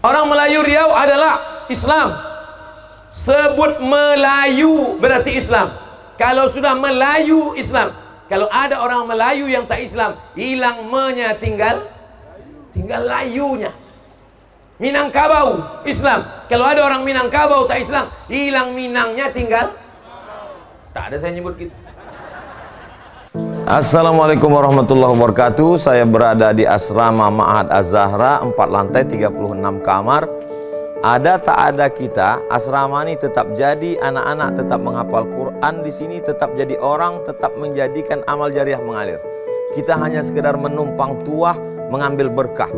Orang Melayu Riau adalah Islam. Sebut Melayu berarti Islam. Kalau sudah Melayu Islam. Kalau ada orang Melayu yang tak Islam, hilang me-nya, tinggal layunya. Minangkabau Islam. Kalau ada orang Minangkabau tak Islam, hilang Minangnya, tinggal tak ada saya nyebut gitu. Assalamualaikum warahmatullahi wabarakatuh. Saya berada di asrama Ma'had Az-Zahra, 4 lantai 36 kamar. Ada tak ada kita, asrama ini tetap jadi, anak-anak tetap menghafal Quran di sini, tetap jadi orang, tetap menjadikan amal jariah mengalir. Kita hanya sekedar menumpang tuah, mengambil berkah.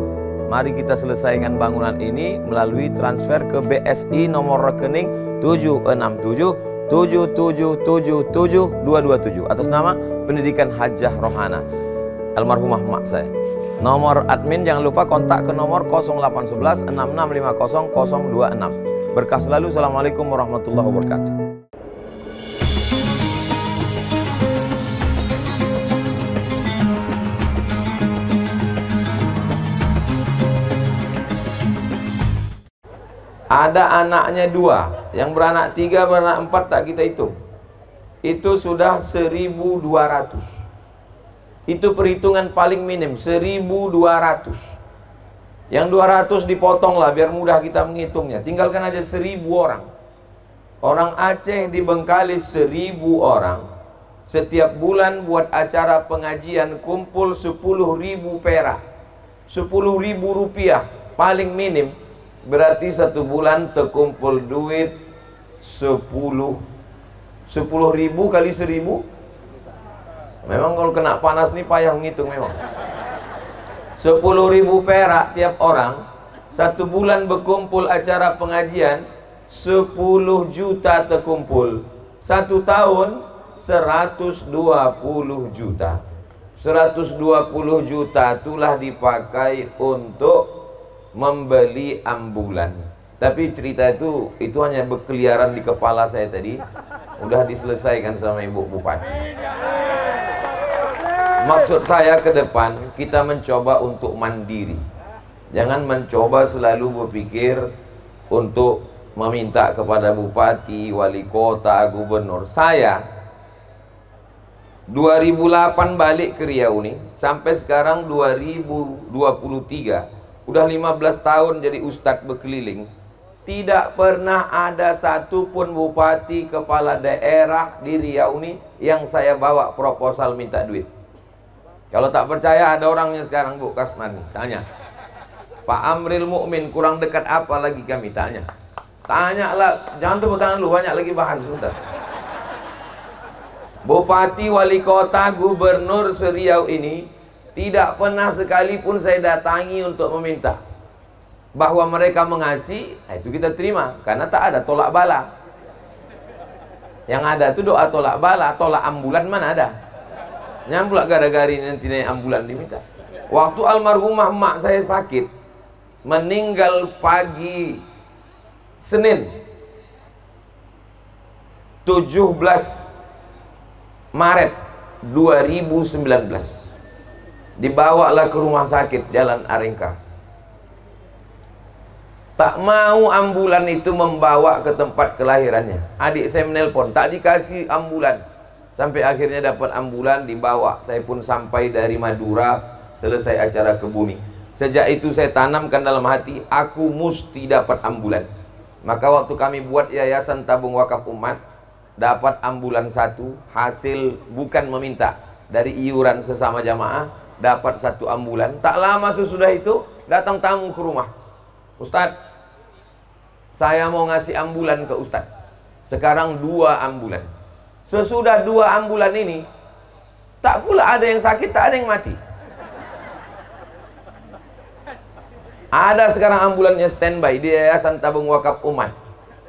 Mari kita selesaikan bangunan ini melalui transfer ke BSI nomor rekening 76777772227 atas nama Pendidikan Hajah Rohana almarhumah mak saya. Nomor admin jangan lupa kontak ke nomor 0811 6650 026. Berkah selalu. Assalamualaikum warahmatullahi wabarakatuh. Ada anaknya 2, yang beranak 3, beranak 4 tak kita hitung. Itu sudah 1200. Itu perhitungan paling minim, 1200. Yang 200 dipotong lah biar mudah kita menghitungnya. Tinggalkan aja 1000 orang. Orang Aceh dibengkali 1000 orang. Setiap bulan buat acara pengajian kumpul 10.000 perak, 10.000 rupiah paling minim. Berarti satu bulan terkumpul duit 10.000 kali 1000. Memang kalau kena panas nih payah ngitung memang. 10.000 perak tiap orang. Satu bulan berkumpul acara pengajian 10 juta terkumpul. Satu tahun 120 juta. 120 juta itulah dipakai untuk membeli ambulan. Tapi cerita itu hanya berkeliaran di kepala saya tadi. Udah diselesaikan sama Ibu Bupati. Maksud saya ke depan kita mencoba untuk mandiri. Jangan mencoba selalu berpikir untuk meminta kepada bupati, wali kota, gubernur. Saya 2008 balik ke Riau nih, sampai sekarang 2023. Udah 15 tahun jadi ustadz berkeliling. Tidak pernah ada satupun bupati, kepala daerah di Riau nih yang saya bawa proposal minta duit. Kalau tak percaya ada orangnya sekarang, Bu Kasman nih, tanya. Pak Amril Mukmin kurang dekat apa lagi kami, tanya. Tanyalah, jangan tepuk tangan lu, banyak lagi bahan sebentar. Bupati, wali kota, gubernur se-Riau ini tidak pernah sekalipun saya datangi untuk meminta. Bahwa mereka mengasih, itu kita terima, karena tak ada tolak bala. Yang ada itu doa tolak bala, tolak ambulan mana ada. Nyambulak gara-gari nanti naik ambulan diminta. Waktu almarhumah mak saya sakit, meninggal pagi Senin 17 Maret 2019. Dibawalah ke rumah sakit Jalan Arengka. Tak mau ambulan itu membawa ke tempat kelahirannya. Adik saya menelpon, tak dikasih ambulan. Sampai akhirnya dapat ambulan, dibawa. Saya pun sampai dari Madura, selesai acara ke bumi. Sejak itu saya tanamkan dalam hati, aku mesti dapat ambulan. Maka waktu kami buat Yayasan Tabung Wakaf Umat, dapat ambulan 1, hasil bukan meminta, dari iuran sesama jamaah, dapat 1 ambulan. Tak lama sesudah itu, datang tamu ke rumah. Ustadz, saya mau ngasih ambulan ke Ustadz. Sekarang 2 ambulan. Sesudah 2 ambulan ini, tak pula ada yang sakit, tak ada yang mati. Ada sekarang ambulannya standby di Yayasan Tabung Wakaf Umat,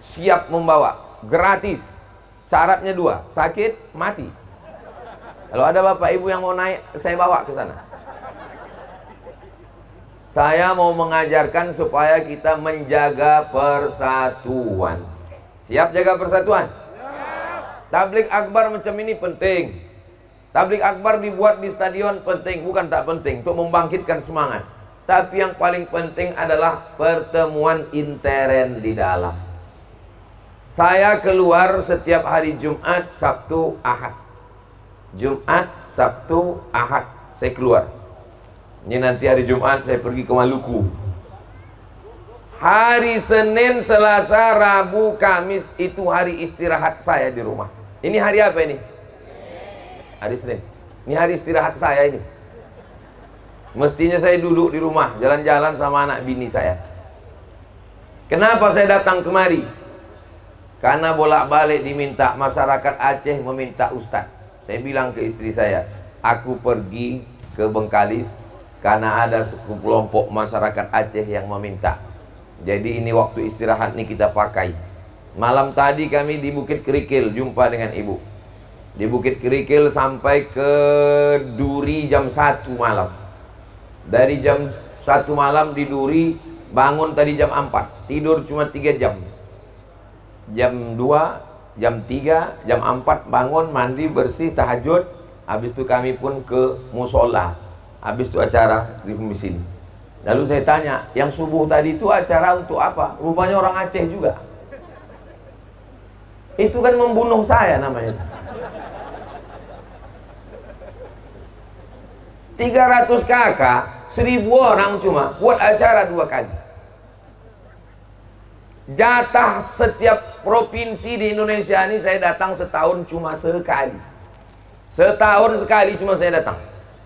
siap membawa, gratis. Syaratnya 2, sakit, mati. Kalau ada bapak ibu yang mau naik, saya bawa ke sana. Saya mau mengajarkan supaya kita menjaga persatuan. Siap jaga persatuan? Tablik akbar macam ini penting. Tablik akbar dibuat di stadion penting, bukan tak penting, untuk membangkitkan semangat. Tapi yang paling penting adalah pertemuan intern di dalam. Saya keluar setiap hari Jumat, Sabtu, Ahad. Jumat, Sabtu, Ahad saya keluar. Ini nanti hari Jumat saya pergi ke Maluku. Hari Senin, Selasa, Rabu, Kamis itu hari istirahat saya di rumah. Ini hari apa ini? Hari Senin. Ini hari istirahat saya ini. Mestinya saya duduk di rumah, jalan-jalan sama anak bini saya. Kenapa saya datang kemari? Karena bolak-balik diminta, masyarakat Aceh meminta ustadz. Saya bilang ke istri saya, aku pergi ke Bengkalis karena ada sekelompok masyarakat Aceh yang meminta. Jadi ini waktu istirahat nih kita pakai. Malam tadi kami di Bukit Kerikil jumpa dengan ibu. Di Bukit Kerikil sampai ke Duri jam 1 malam. Dari jam 1 malam di Duri, bangun tadi jam 4. Tidur cuma 3 jam. Jam 2, jam 3, jam 4 bangun, mandi, bersih, tahajud. Habis itu kami pun ke musola. Habis itu acara di sini. Lalu saya tanya, yang subuh tadi itu acara untuk apa? Rupanya orang Aceh juga. Itu kan membunuh saya namanya. 300 kakak, 1000 orang cuma buat acara 2 kali. Jatah setiap provinsi di Indonesia ini saya datang setahun cuma sekali. Setahun sekali cuma saya datang.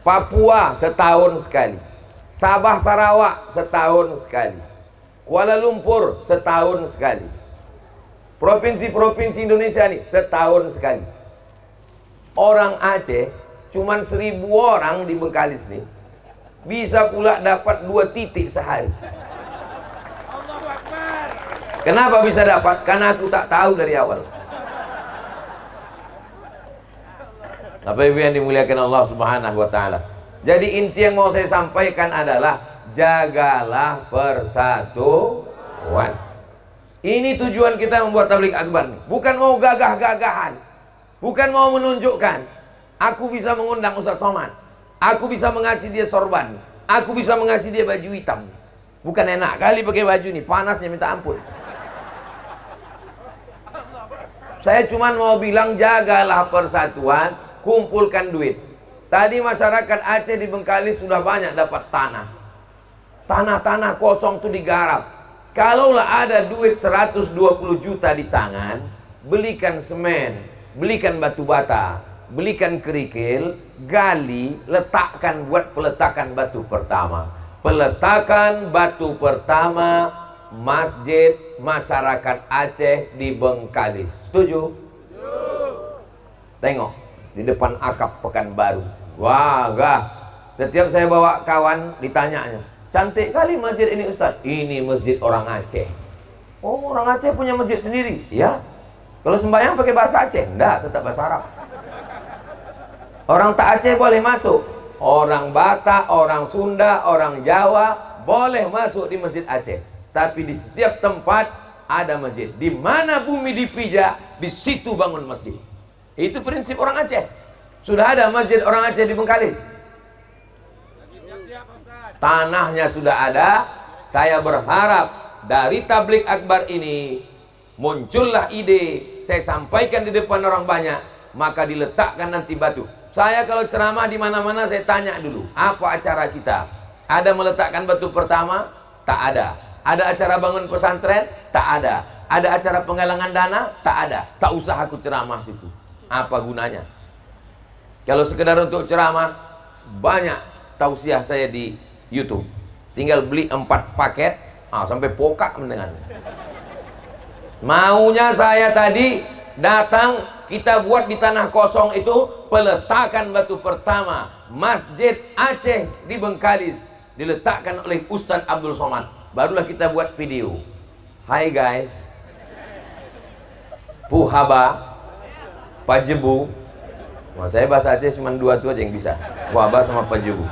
Papua setahun sekali. Sabah Sarawak setahun sekali. Kuala Lumpur setahun sekali. Provinsi-provinsi Indonesia ini setahun sekali. Orang Aceh cuman 1000 orang di Bengkalis nih bisa pula dapat 2 titik sehari. Kenapa bisa dapat? Karena aku tak tahu dari awal. Bapak Ibu yang dimuliakan Allah Subhanahu wa taala. Jadi inti yang mau saya sampaikan adalah jagalah persatuan. Ini tujuan kita membuat tabligh akbar nih. Bukan mau gagah-gagahan. Bukan mau menunjukkan aku bisa mengundang Ustaz Somad. Aku bisa mengasih dia sorban. Aku bisa mengasih dia baju hitam. Bukan enak kali pakai baju nih, panasnya minta ampun. Saya cuma mau bilang jagalah persatuan, kumpulkan duit. Tadi masyarakat Aceh di Bengkalis sudah banyak dapat tanah. Tanah-tanah kosong itu digarap. Kalaulah ada duit 120 juta di tangan, belikan semen, belikan batu bata, belikan kerikil, gali, letakkan buat peletakan batu pertama. Peletakan batu pertama masjid masyarakat Aceh di Bengkalis. Setuju? Tengok di depan akap Pekanbaru. Wah, gah. Setiap saya bawa kawan ditanyanya, cantik kali masjid ini Ustaz. Ini masjid orang Aceh. Oh, orang Aceh punya masjid sendiri? Ya. Kalau sembahyang pakai bahasa Aceh? Enggak, tetap bahasa Arab. Orang tak Aceh boleh masuk. Orang Batak, orang Sunda, orang Jawa boleh masuk di masjid Aceh. Tapi di setiap tempat ada masjid. Di mana bumi dipijak, di situ bangun masjid. Itu prinsip orang Aceh. Sudah ada masjid orang Aceh di Bengkalis. Tanahnya sudah ada. Saya berharap dari tabligh akbar ini muncullah ide. Saya sampaikan di depan orang banyak, maka diletakkan nanti batu. Saya kalau ceramah di mana-mana saya tanya dulu, apa acara kita? Ada meletakkan batu pertama? Tak ada. Ada acara bangun pesantren? Tak ada. Ada acara penggalangan dana? Tak ada. Tak usah aku ceramah situ. Apa gunanya? Kalau sekedar untuk ceramah, banyak tausiah saya di YouTube. Tinggal beli 4 paket, sampai pokak mendengar. Maunya saya tadi datang, kita buat di tanah kosong itu peletakan batu pertama Masjid Aceh di Bengkalis, diletakkan oleh Ustaz Abdul Somad. Barulah kita buat video. Hai guys, Puhaba, Pajebu. Saya bahasa Aceh cuma 2 itu aja yang bisa, Puhaba sama Pajebu.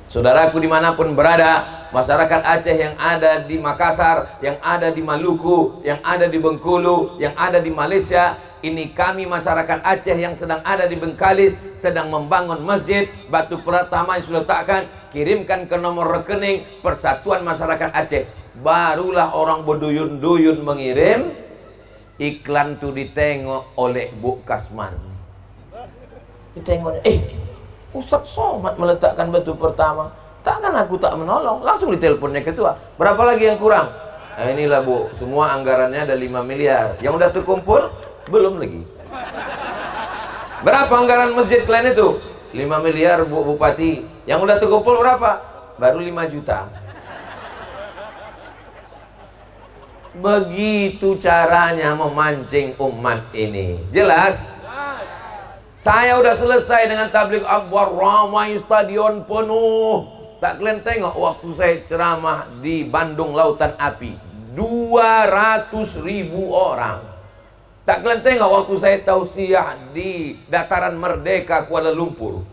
Saudaraku dimanapun berada, masyarakat Aceh yang ada di Makassar, yang ada di Maluku, yang ada di Bengkulu, yang ada di Malaysia, ini kami masyarakat Aceh yang sedang ada di Bengkalis, sedang membangun masjid. Batu pertama yang sudah letakkan, kirimkan ke nomor rekening Persatuan Masyarakat Aceh. Barulah orang berduyun-duyun mengirim. Iklan tuh ditengok oleh Bu Kasman. Ditengok, Ustadz Somad meletakkan batu pertama, takkan aku tak menolong. Langsung diteleponnya ketua, berapa lagi yang kurang? Nah, inilah Bu, semua anggarannya ada 5 miliar. Yang udah terkumpul? Belum lagi. Berapa anggaran masjid kalian itu? 5 miliar Bu Bupati. Yang udah terkumpul berapa? Baru 5 juta. Begitu caranya memancing umat ini. Jelas? Saya udah selesai dengan tabligh akbar, ramai stadion penuh. Tak kalian tengok waktu saya ceramah di Bandung Lautan Api, 200.000 orang. Tak kalian tengok waktu saya tausiah di Dataran Merdeka Kuala Lumpur.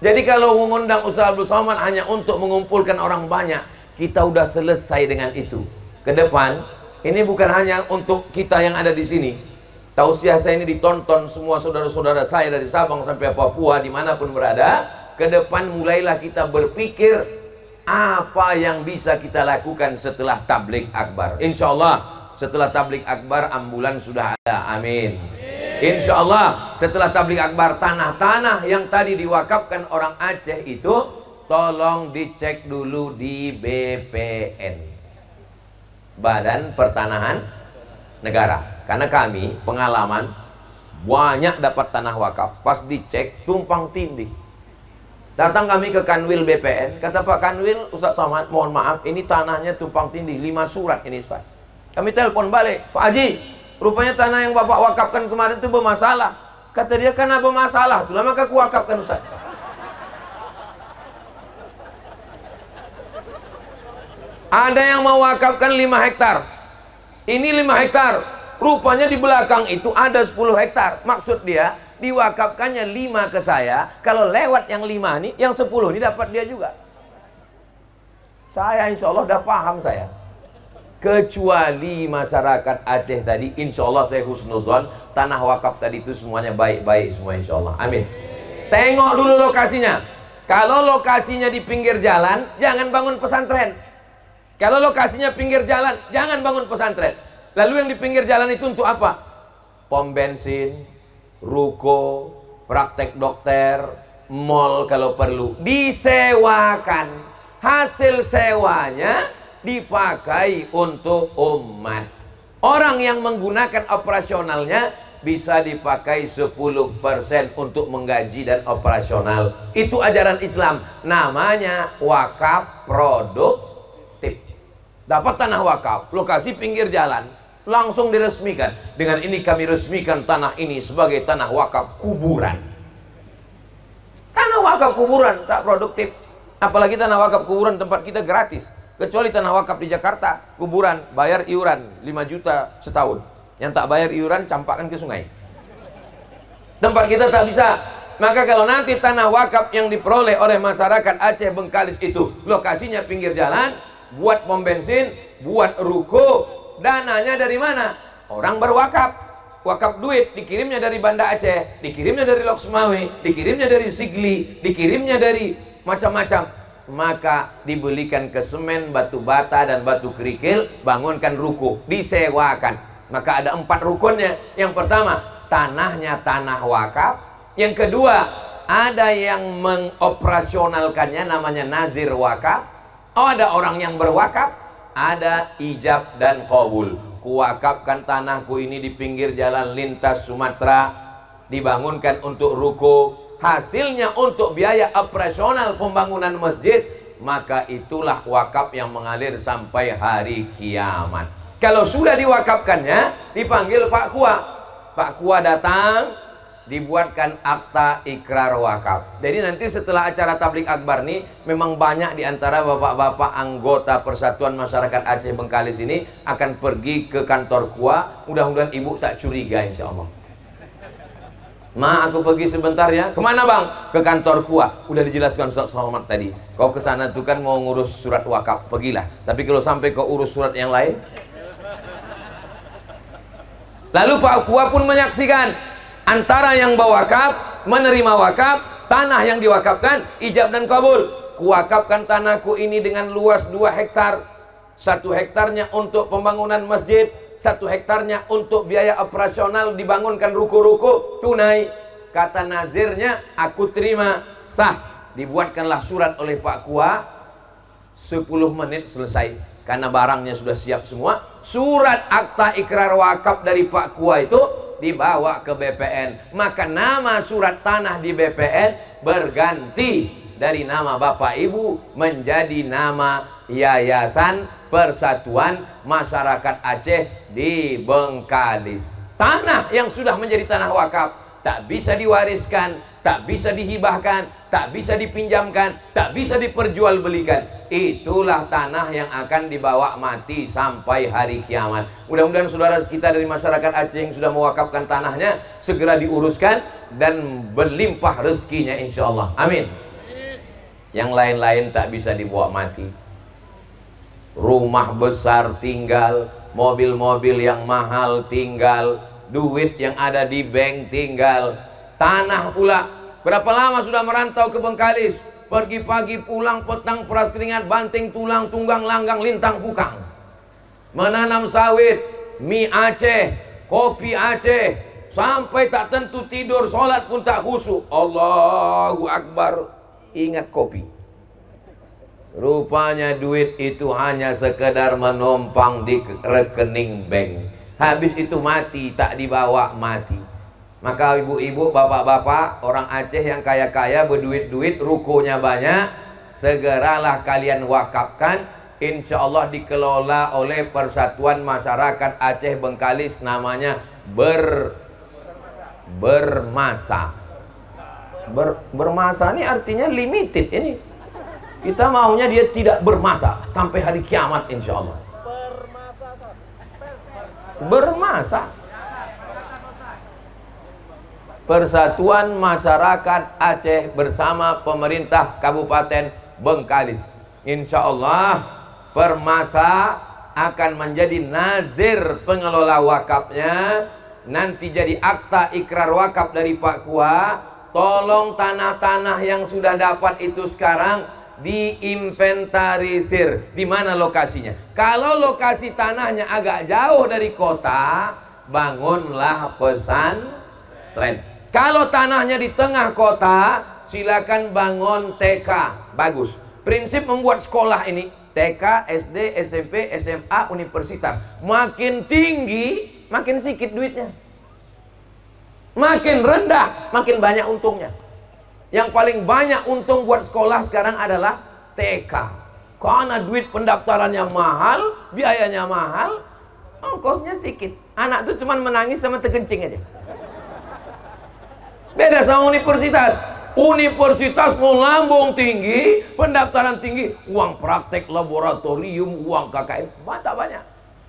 Jadi kalau mengundang Ustaz Abdul Somad hanya untuk mengumpulkan orang banyak, kita udah selesai dengan itu. Ke depan, ini bukan hanya untuk kita yang ada di sini. Tausiah saya ini ditonton semua saudara-saudara saya dari Sabang sampai Papua, dimanapun berada. Ke depan mulailah kita berpikir apa yang bisa kita lakukan setelah tabligh akbar. Insya Allah setelah tabligh akbar ambulan sudah ada. Amin. Insya Allah setelah tabligh akbar, tanah-tanah yang tadi diwakafkan orang Aceh itu tolong dicek dulu di BPN, Badan Pertanahan Negara. Karena kami pengalaman banyak dapat tanah wakaf, pas dicek tumpang tindih. Datang kami ke Kanwil BPN, kata Pak Kanwil, Ustaz Somad mohon maaf, ini tanahnya tumpang tindih, 5 surat ini Ustaz. Kami telepon balik, Pak Haji, rupanya tanah yang Bapak wakafkan kemarin itu bermasalah. Kata dia, karena bermasalah itulah maka aku wakafkan Ustaz. Ada yang mewakafkan 5 hektar. Ini 5 hektar. Rupanya di belakang itu ada 10 hektar. Maksud dia, diwakafkannya 5 ke saya. Kalau lewat yang 5 ini, yang 10 ini dapat dia juga. Saya insya Allah udah paham saya. Kecuali masyarakat Aceh tadi, insya Allah saya husnuzon, tanah wakaf tadi itu semuanya baik-baik semua insya Allah. Amin. Tengok dulu lokasinya. Kalau lokasinya di pinggir jalan, jangan bangun pesantren. Kalau lokasinya pinggir jalan, jangan bangun pesantren. Lalu yang di pinggir jalan itu untuk apa? Pom bensin, ruko, praktek dokter, mall kalau perlu. Disewakan. Hasil sewanya dipakai untuk umat. Orang yang menggunakan operasionalnya bisa dipakai 10% untuk menggaji dan operasional. Itu ajaran Islam. Namanya wakaf produktif. Dapat tanah wakaf, lokasi pinggir jalan, langsung diresmikan. Dengan ini kami resmikan tanah ini sebagai tanah wakaf kuburan. Tanah wakaf kuburan tak produktif. Apalagi tanah wakaf kuburan tempat kita gratis. Kecuali tanah wakaf di Jakarta, kuburan bayar iuran 5 juta setahun. Yang tak bayar iuran campakkan ke sungai. Tempat kita tak bisa. Maka kalau nanti tanah wakaf yang diperoleh oleh masyarakat Aceh Bengkalis itu lokasinya pinggir jalan, buat pom bensin, buat ruko, dananya dari mana? Orang berwakaf, wakaf duit, dikirimnya dari Banda Aceh, dikirimnya dari Lok Sumawe, dikirimnya dari Sigli, dikirimnya dari macam-macam. Maka dibelikan ke semen, batu bata dan batu kerikil, bangunkan ruko, disewakan. Maka ada 4 rukunnya. Yang pertama, tanahnya tanah wakaf. Yang kedua, ada yang mengoperasionalkannya, namanya nazir wakaf. Oh, ada orang yang berwakaf, ada ijab dan qabul. Kuwakafkan tanahku ini di pinggir jalan lintas Sumatera, dibangunkan untuk ruko, hasilnya untuk biaya operasional pembangunan masjid, maka itulah wakaf yang mengalir sampai hari kiamat. Kalau sudah diwakafkannya, dipanggil Pak Kua. Pak Kua datang, dibuatkan akta ikrar wakaf. Jadi nanti setelah acara tabligh akbar ini, memang banyak di antara bapak-bapak anggota Persatuan Masyarakat Aceh Bengkalis ini akan pergi ke kantor KUA. Mudah-mudahan ibu tak curiga insya Allah. Ma, aku pergi sebentar ya. Kemana bang? Ke kantor KUA. Udah dijelaskan Ustaz Somad tadi. Kau ke sana tuh kan mau ngurus surat wakaf, pergilah. Tapi kalau sampai kau urus surat yang lain. Lalu Pak KUA pun menyaksikan antara yang berwakaf, menerima wakaf, Tanah yang diwakafkan, ijab dan kabul. Kuwakafkan tanahku ini dengan luas 2 hektar. 1 hektarnya untuk pembangunan masjid, 1 hektarnya untuk biaya operasional dibangunkan ruko-ruko tunai. Kata nazirnya, aku terima, sah. Dibuatkanlah surat oleh Pak Kua, 10 menit selesai. Karena barangnya sudah siap semua. Surat akta ikrar wakaf dari Pak Kua itu dibawa ke BPN. Maka nama surat tanah di BPN berganti dari nama Bapak Ibu menjadi nama Yayasan Persatuan Masyarakat Aceh di Bengkalis. Tanah yang sudah menjadi tanah wakaf tak bisa diwariskan, tak bisa dihibahkan, tak bisa dipinjamkan, tak bisa diperjualbelikan. Itulah tanah yang akan dibawa mati sampai hari kiamat. Mudah-mudahan saudara kita dari masyarakat Aceh yang sudah mewakafkan tanahnya segera diuruskan dan berlimpah rezekinya insya Allah. Amin. Yang lain-lain tak bisa dibawa mati. Rumah besar tinggal, mobil-mobil yang mahal tinggal, duit yang ada di bank tinggal, tanah pula. Berapa lama sudah merantau ke Bengkalis? Pergi pagi pulang petang, peras keringat, banting tulang, tunggang langgang, lintang pukang. Menanam sawit, mie Aceh, kopi Aceh, sampai tak tentu tidur, sholat pun tak khusyuk. Allahu Akbar, ingat kopi. Rupanya duit itu hanya sekedar menumpang di rekening bank. Habis itu mati, tak dibawa mati. Maka ibu-ibu, bapak-bapak, orang Aceh yang kaya-kaya, berduit-duit, rukonya banyak, segeralah kalian wakafkan. Insya Allah dikelola oleh Persatuan Masyarakat Aceh Bengkalis, namanya Bermasa. Bermasa ini artinya limited ini. Kita maunya dia tidak bermasa sampai hari kiamat insya Allah. Bermasa. Persatuan Masyarakat Aceh bersama pemerintah Kabupaten Bengkalis. Insya Allah Permasa akan menjadi nazir pengelola wakafnya. Nanti jadi akta ikrar wakaf dari Pak Kua. Tolong tanah-tanah yang sudah dapat itu sekarang diinventarisir. Di mana lokasinya? Kalau lokasi tanahnya agak jauh dari kota, bangunlah pesantren. Kalau tanahnya di tengah kota, silakan bangun TK. Bagus. Prinsip membuat sekolah ini TK, SD, SMP, SMA, universitas. Makin tinggi, makin sedikit duitnya. Makin rendah, makin banyak untungnya. Yang paling banyak untung buat sekolah sekarang adalah TK. Karena duit pendaftarannya mahal, biayanya mahal, ongkosnya sedikit. Anak tuh cuma menangis sama terkencing aja. Beda sama universitas. Universitas melambung tinggi, pendaftaran tinggi, uang praktek laboratorium, uang KKN, banyak.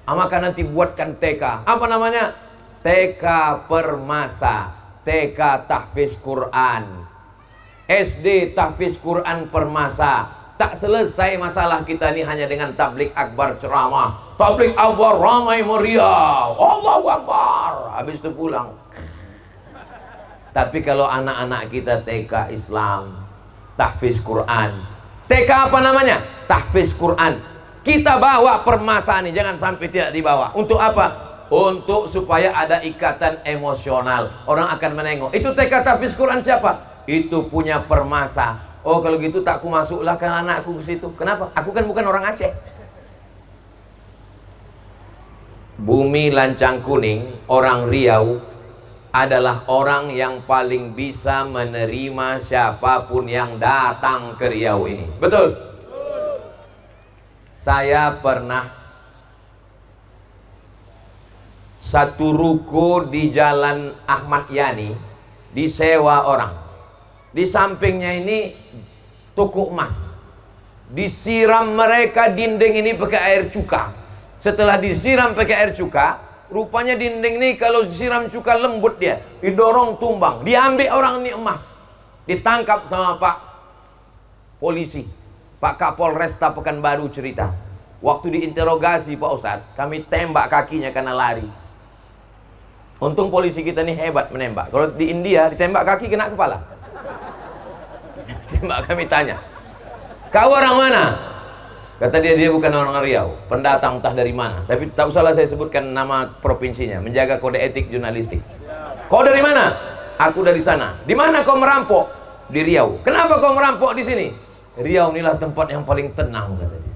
Maka nanti buatkan TK. Apa namanya? TK Permasa, TK Tahfiz Quran, SD Tahfiz Quran Permasa. Tak selesai masalah kita ini hanya dengan tablik akbar ceramah. Tablik akbar ramai meriah, Allahu Akbar. Habis itu pulang. Tapi kalau anak-anak kita TK Islam, Tahfiz Quran, TK apa namanya? Tahfiz Quran. Kita bawa Permasa ini, jangan sampai tidak dibawa. Untuk apa? Untuk supaya ada ikatan emosional. Orang akan menengok. Itu TK Tahfiz Quran siapa? Itu punya Permasa. Oh kalau gitu tak ku masuklah kan anakku ke situ. Kenapa? Aku kan bukan orang Aceh. Bumi Lancang Kuning, orang Riau, adalah orang yang paling bisa menerima siapapun yang datang ke Riau ini. Betul? Saya pernah satu ruko di Jalan Ahmad Yani disewa orang. Di sampingnya ini toko emas. Disiram mereka dinding ini pakai air cuka. Setelah disiram pakai air cuka, rupanya dinding ini kalau disiram cuka lembut dia, didorong tumbang, diambil orang ini emas, ditangkap sama Pak polisi, Pak Kapolresta Pekanbaru cerita. Waktu diinterogasi Pak Ustadz, kami tembak kakinya karena lari. Untung polisi kita ini hebat menembak. Kalau di India ditembak kaki kena kepala. ditembak. Kami tanya, kau orang mana? Kata dia bukan orang Riau, pendatang entah dari mana. Tapi tak usahlah saya sebutkan nama provinsinya, menjaga kode etik jurnalistik. Kau dari mana? Aku dari sana. Di mana kau merampok? Di Riau. Kenapa kau merampok di sini? Riau inilah tempat yang paling tenang, kata dia.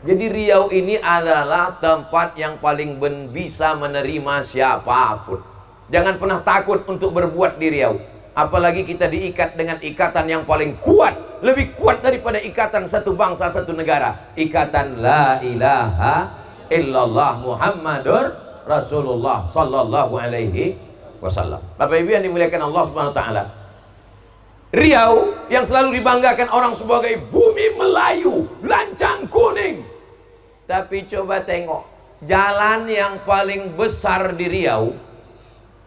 Jadi Riau ini adalah tempat yang paling bisa menerima siapapun. Jangan pernah takut untuk berbuat di Riau. Apalagi kita diikat dengan ikatan yang paling kuat, lebih kuat daripada ikatan satu bangsa, satu negara. Ikatan la ilaha illallah Muhammadur Rasulullah sallallahu alaihi wasallam. Bapak Ibu yang dimuliakan Allah Subhanahu wa taala. Riau yang selalu dibanggakan orang sebagai bumi Melayu, lancang kuning. Tapi coba tengok, jalan yang paling besar di Riau,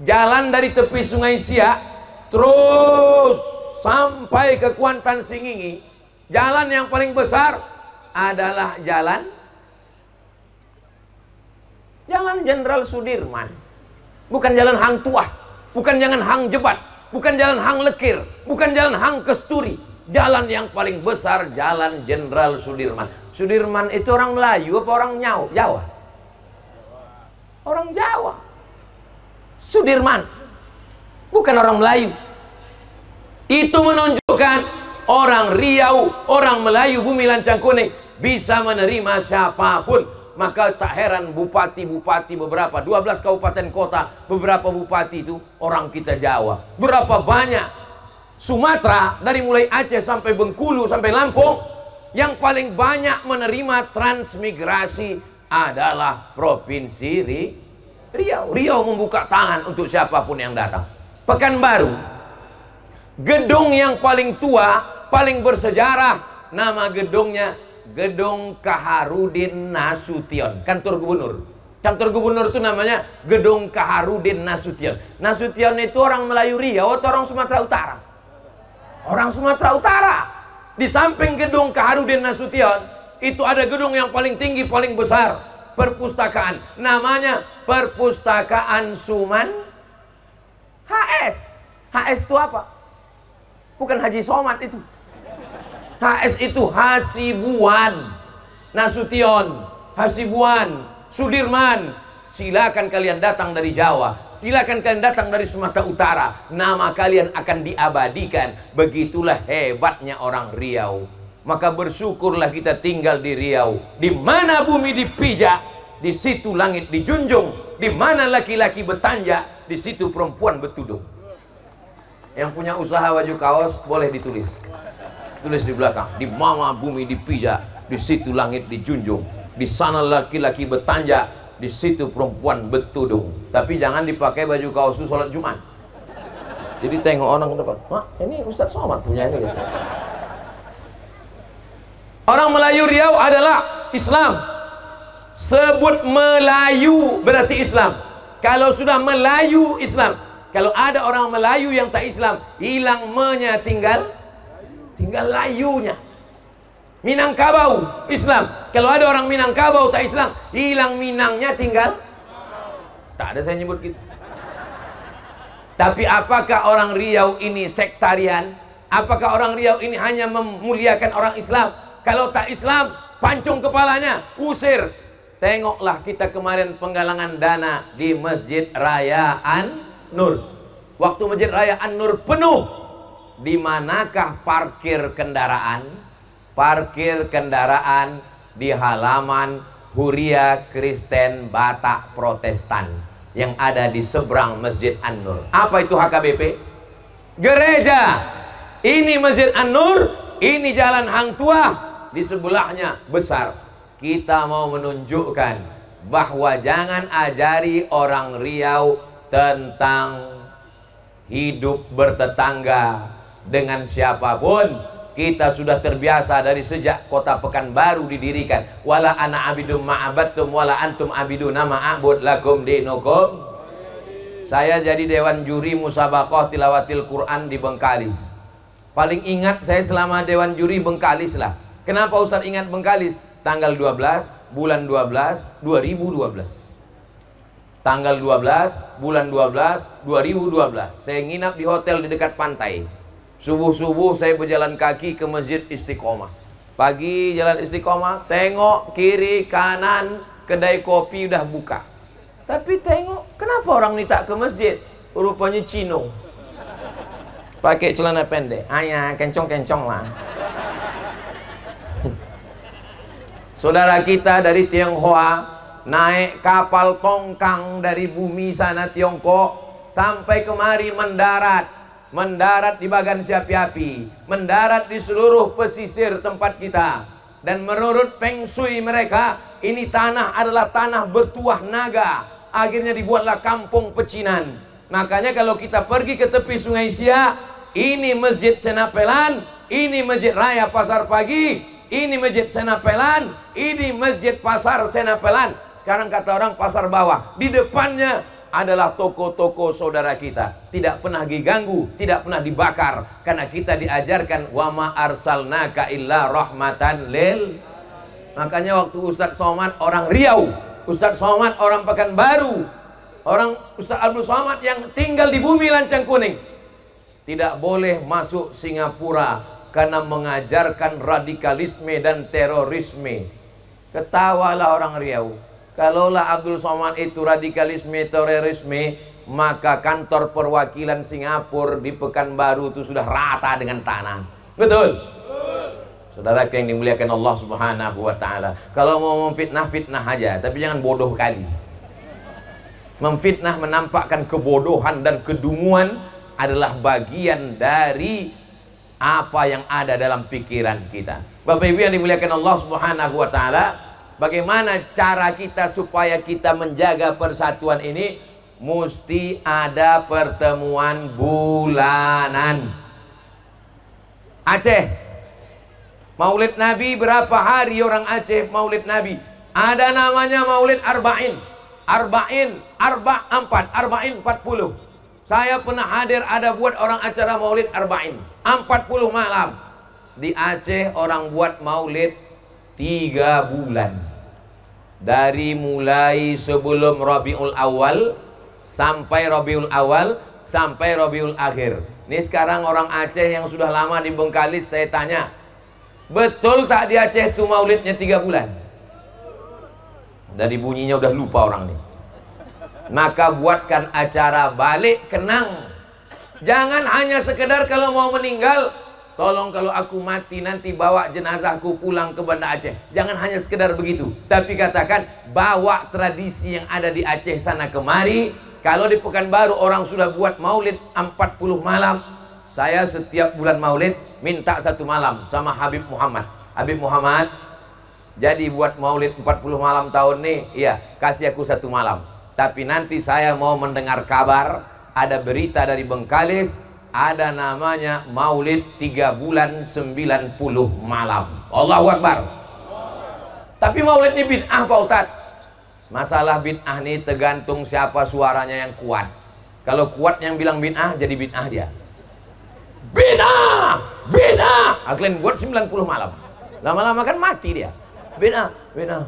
jalan dari tepi Sungai Siak terus sampai ke Kuantan Singingi, jalan yang paling besar adalah Jalan Jenderal Sudirman. Bukan Jalan Hang Tuah, bukan Jalan Hang Jebat, bukan Jalan Hang Lekir, bukan Jalan Hang Kesturi. Jalan yang paling besar Jalan Jenderal Sudirman. Sudirman itu orang Melayu apa orang Jawa? Orang Jawa. Sudirman bukan orang Melayu. Itu menunjukkan orang Riau, orang Melayu bumi lancang kuning bisa menerima siapapun. Maka tak heran bupati-bupati beberapa 12 kabupaten kota, beberapa bupati itu orang kita Jawa. Berapa banyak Sumatera, dari mulai Aceh sampai Bengkulu sampai Lampung, yang paling banyak menerima transmigrasi adalah provinsi Riau. Riau membuka tangan untuk siapapun yang datang. Pekanbaru, gedung yang paling tua, paling bersejarah, nama gedungnya Gedung Kaharudin Nasution, kantor gubernur. Kantor gubernur itu namanya Gedung Kaharudin Nasution. Nasution itu orang Melayu Riau atau orang Sumatera Utara? Orang Sumatera Utara. Di samping Gedung Kaharudin Nasution itu ada gedung yang paling tinggi, paling besar, perpustakaan. Namanya Perpustakaan Suman HS. HS itu apa? Bukan Haji Somad itu. HS itu Hasibuan Nasution, Hasibuan Sudirman. Silakan kalian datang dari Jawa, silakan kalian datang dari Sumatera Utara, nama kalian akan diabadikan. Begitulah hebatnya orang Riau. Maka bersyukurlah kita tinggal di Riau. Di mana bumi dipijak, di situ langit dijunjung. Di mana laki-laki bertanja, di situ perempuan bertudung. Yang punya usaha baju kaos boleh ditulis. Tulis di belakang, di mana bumi dipijak, di situ langit dijunjung. Di sana laki-laki bertanja, di situ perempuan bertudung. Tapi jangan dipakai baju kaos itu sholat Jumat. Jadi tengok orang ke depan, "Wah, ini Ustadz Somad punya ini." Gitu. Orang Melayu Riau adalah Islam. Sebut Melayu berarti Islam. Kalau sudah Melayu Islam. Kalau ada orang Melayu yang tak Islam, hilang me-nya, tinggal layunya. Minangkabau Islam. Kalau ada orang Minangkabau tak Islam, hilang Minangnya, tinggal tak ada saya nyebut gitu. Tapi apakah orang Riau ini sektarian? Apakah orang Riau ini hanya memuliakan orang Islam? Kalau tak Islam, pancung kepalanya, usir. Tengoklah kita kemarin penggalangan dana di Masjid Raya An-Nur. Waktu Masjid Raya An-Nur penuh, di manakah parkir kendaraan? Parkir kendaraan di halaman Huria Kristen Batak Protestan yang ada di seberang Masjid An-Nur. Apa itu HKBP? Gereja. Ini Masjid An-Nur, ini Jalan Hang Tuah, di sebelahnya besar. Kita mau menunjukkan bahwa jangan ajari orang Riau tentang hidup bertetangga dengan siapapun. Kita sudah terbiasa dari sejak kota Pekanbaru didirikan. Wala ana abidum ma'abadtum wala antum abiduna ma'abud lakum dinukum. Saya jadi dewan juri musabaqah tilawatil Quran di Bengkalis. Paling ingat saya selama dewan juri Bengkalis lah. Kenapa Ustaz ingat Bengkalis? Tanggal 12 bulan 12 2012. Tanggal 12 bulan 12 2012. Saya nginap di hotel di dekat pantai. Subuh-subuh saya berjalan kaki ke Masjid Istiqomah. Pagi jalan Istiqomah, tengok kiri kanan kedai kopi udah buka. Tapi tengok, kenapa orang ni tak ke masjid? Rupanya Cino. Pakai celana pendek. Ayah, kencong-kencong lah. Saudara kita dari Tionghoa naik kapal tongkang dari bumi sana Tiongkok sampai kemari mendarat di Bagan Siapi-api, mendarat di seluruh pesisir tempat kita. Dan menurut Feng Shui mereka, ini tanah adalah tanah bertuah naga. Akhirnya dibuatlah kampung pecinan. Makanya kalau kita pergi ke tepi Sungai Siak, ini Masjid Senapelan, ini Masjid Raya Pasar Pagi, ini Masjid Senapelan, ini Masjid Pasar Senapelan. Sekarang kata orang pasar bawah. Di depannya adalah toko-toko saudara kita. Tidak pernah diganggu, tidak pernah dibakar. Karena kita diajarkan wa ma arsalnaka illa rahmatan lil. Makanya waktu Ustadz Somad orang Riau, Ustadz Somad orang Pekanbaru, orang Ustadz Abdul Somad yang tinggal di bumi Lancang Kuning, tidak boleh masuk Singapura karena mengajarkan radikalisme dan terorisme. Ketawalah orang Riau. Kalaulah Abdul Somad itu radikalisme, terorisme, maka kantor perwakilan Singapura di Pekanbaru itu sudah rata dengan tanah. Betul? Saudara yang dimuliakan Allah Subhanahu wa ta'ala, kalau mau memfitnah, fitnah aja, tapi jangan bodoh kali. Memfitnah menampakkan kebodohan dan kedunguan adalah bagian dari apa yang ada dalam pikiran kita. Bapak Ibu yang dimuliakan Allah Subhanahu wa ta'ala, bagaimana cara kita supaya kita menjaga persatuan ini? Mesti ada pertemuan bulanan. Aceh, Maulid Nabi berapa hari orang Aceh Maulid Nabi? Ada namanya Maulid Arba'in. Arba'in, Arba'in 40. Saya pernah hadir, ada buat orang acara Maulid Arba'in 40 malam. Di Aceh orang buat Maulid 3 bulan. Dari mulai sebelum Rabiul Awal sampai Rabiul Awal sampai Rabiul Akhir. Ini sekarang orang Aceh yang sudah lama di Bengkalis, saya tanya, betul tak di Aceh itu maulidnya 3 bulan? Dari bunyinya udah lupa orang nih. Maka buatkan acara balik kenang. Jangan hanya sekedar kalau mau meninggal, tolong kalau aku mati nanti bawa jenazahku pulang ke Banda Aceh. Jangan hanya sekedar begitu, tapi katakan bawa tradisi yang ada di Aceh sana kemari. Kalau di Pekanbaru orang sudah buat maulid 40 malam, saya setiap bulan maulid minta 1 malam sama Habib Muhammad. Habib Muhammad, jadi buat maulid 40 malam tahun nih, iya, kasih aku 1 malam. Tapi nanti saya mau mendengar kabar, ada berita dari Bengkalis, ada namanya maulid 3 bulan 90 malam. Allahu Akbar. Tapi maulid ini bid'ah Pak Ustadz. Masalah bid'ah ini tergantung siapa suaranya yang kuat. Kalau kuat yang bilang bid'ah, jadi bid'ah dia. Bid'ah, bid'ah. Kalian buat 90 malam. Lama-lama kan mati dia. Bid'ah, bid'ah.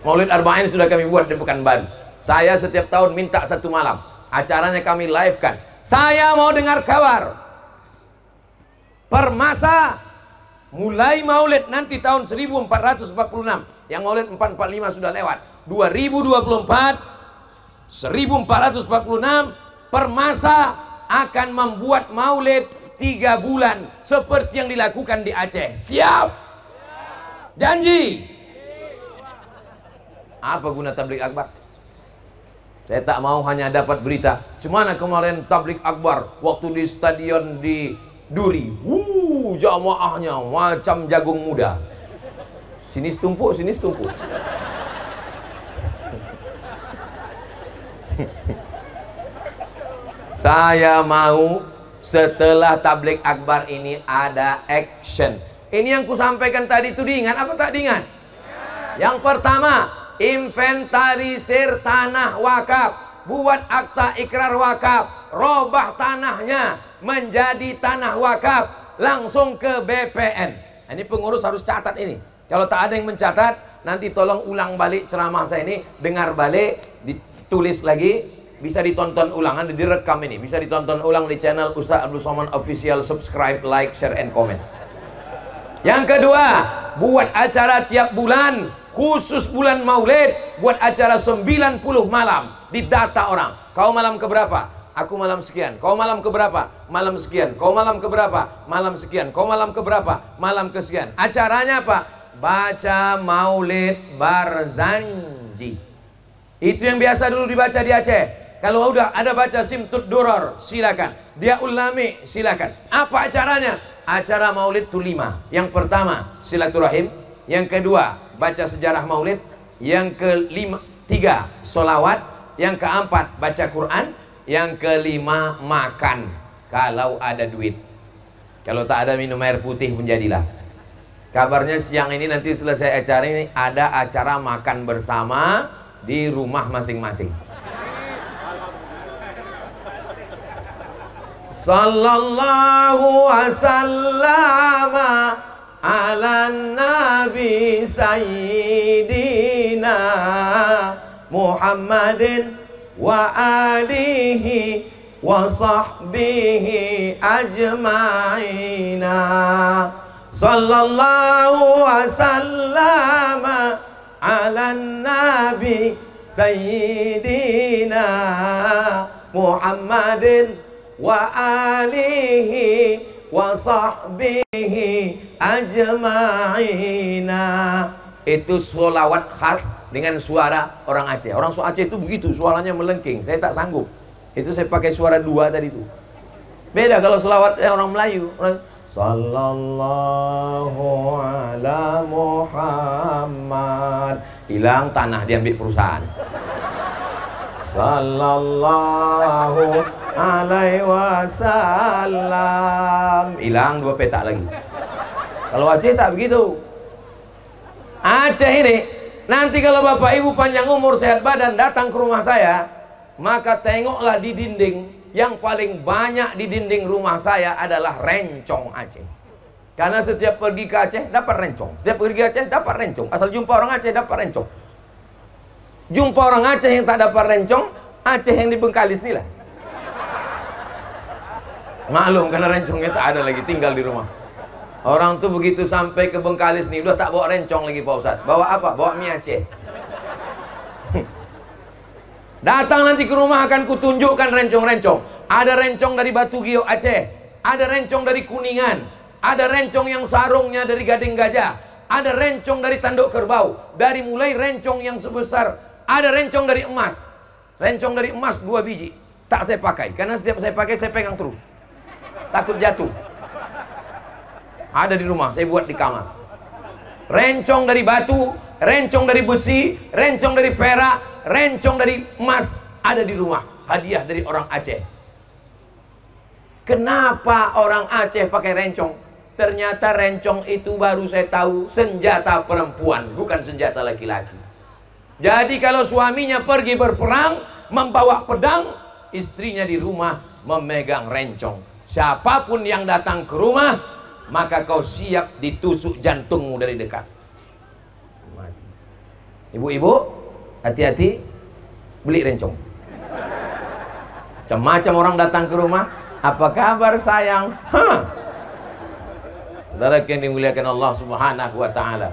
Maulid Arba'in sudah kami buat di Pekanbaru. Saya setiap tahun minta 1 malam. Acaranya kami live kan. Saya mau dengar kabar. Permasa mulai maulid nanti tahun 1446. Yang maulid 445 sudah lewat. 2024 1446 Permasa akan membuat maulid 3 bulan seperti yang dilakukan di Aceh. Siap? Janji? Apa guna tablik akbar? Saya tak mau hanya dapat berita. Cemana kemarin tablik akbar waktu di stadion di Duri. Jamaahnya macam jagung muda. Sini setumpuk, sini setumpuk. Saya mau setelah tablik akbar ini ada action. Ini yang ku sampaikan tadi itu diingat apa tak diingat? Yang pertama, inventarisir tanah wakaf, buat akta ikrar wakaf, robah tanahnya menjadi tanah wakaf, langsung ke BPN. Ini pengurus harus catat ini. Kalau tak ada yang mencatat, nanti tolong ulang balik ceramah saya ini, dengar balik, ditulis lagi, bisa ditonton ulang, ada direkam ini, bisa ditonton ulang di channel Ustaz Abdul Somad Official. Subscribe, like, share, and comment. Yang kedua, buat acara tiap bulan, khusus bulan Maulid, buat acara 90 malam, didata orang. Kau malam keberapa? Aku malam sekian. Kau malam keberapa? Malam sekian. Kau malam keberapa? Malam sekian. Kau malam keberapa? Malam kesekian. Acaranya apa? Baca Maulid Barzanji. Itu yang biasa dulu dibaca di Aceh. Kalau udah ada baca Simtud Duror, silakan. Dia Ulami, silakan. Apa acaranya? Acara Maulid itu 5. Yang pertama, silaturahim. Yang kedua, baca sejarah Maulid. Yang ketiga, solawat. Yang keempat, baca Quran. Yang kelima, makan kalau ada duit. Kalau tak ada, minum air putih pun jadilah. Kabarnya siang ini nanti selesai acara ini ada acara makan bersama di rumah masing-masing. Sallallahu wasallam ala nabi sayyidina Muhammadin wa alihi wa sahbihi ajma'ina. Sallallahu wasallam ala nabi sayyidina Muhammadin wa alihi wa sahbihi ajma'ina. Itu sholawat khas dengan suara orang Aceh. Orang Aceh itu begitu, suaranya melengking. Saya tak sanggup. Itu saya pakai suara 2 tadi itu. Beda kalau selawat orang Melayu. Sallallahu ala Muhammad. Hilang tanah, diambil perusahaan. Sallallahu alaihi wasallam. Hilang 2 petak lagi. Kalau Aceh tak begitu. Aceh ini, nanti kalau Bapak Ibu panjang umur, sehat badan, datang ke rumah saya, maka tengoklah di dinding. Yang paling banyak di dinding rumah saya adalah rencong Aceh. Karena setiap pergi ke Aceh dapat rencong. Setiap pergi ke Aceh dapat rencong. Asal jumpa orang Aceh dapat rencong. Jumpa orang Aceh yang tak dapat rencong, Aceh yang di Bengkalis ni lah. Maklum karena rencongnya tak ada lagi, tinggal di rumah. Orang tuh begitu sampai ke Bengkalis nih, udah tak bawa rencong lagi Pak Ustadz. Bawa apa? Bawa mie Aceh. Datang nanti ke rumah akan kutunjukkan rencong-rencong. Ada rencong dari Batu Giyok Aceh. Ada rencong dari Kuningan. Ada rencong yang sarungnya dari Gading Gajah. Ada rencong dari Tanduk Kerbau. Dari mulai rencong yang sebesar. Ada rencong dari emas. Rencong dari emas 2 biji. Tak saya pakai. Karena setiap saya pakai saya pegang terus. Takut jatuh. Ada di rumah, saya buat di kamar. Rencong dari batu, rencong dari besi, rencong dari perak, rencong dari emas, ada di rumah. Hadiah dari orang Aceh. Kenapa orang Aceh pakai rencong? Ternyata rencong itu baru saya tahu senjata perempuan, bukan senjata laki-laki. Jadi kalau suaminya pergi berperang, membawa pedang, istrinya di rumah memegang rencong. Siapapun yang datang ke rumah, maka kau siap ditusuk jantungmu dari dekat. Mati. Ibu-ibu, hati-hati, beli rencong. Macam-macam orang datang ke rumah, apa kabar sayang? Saudara yang dimuliakan Allah Subhanahu wa ta'ala.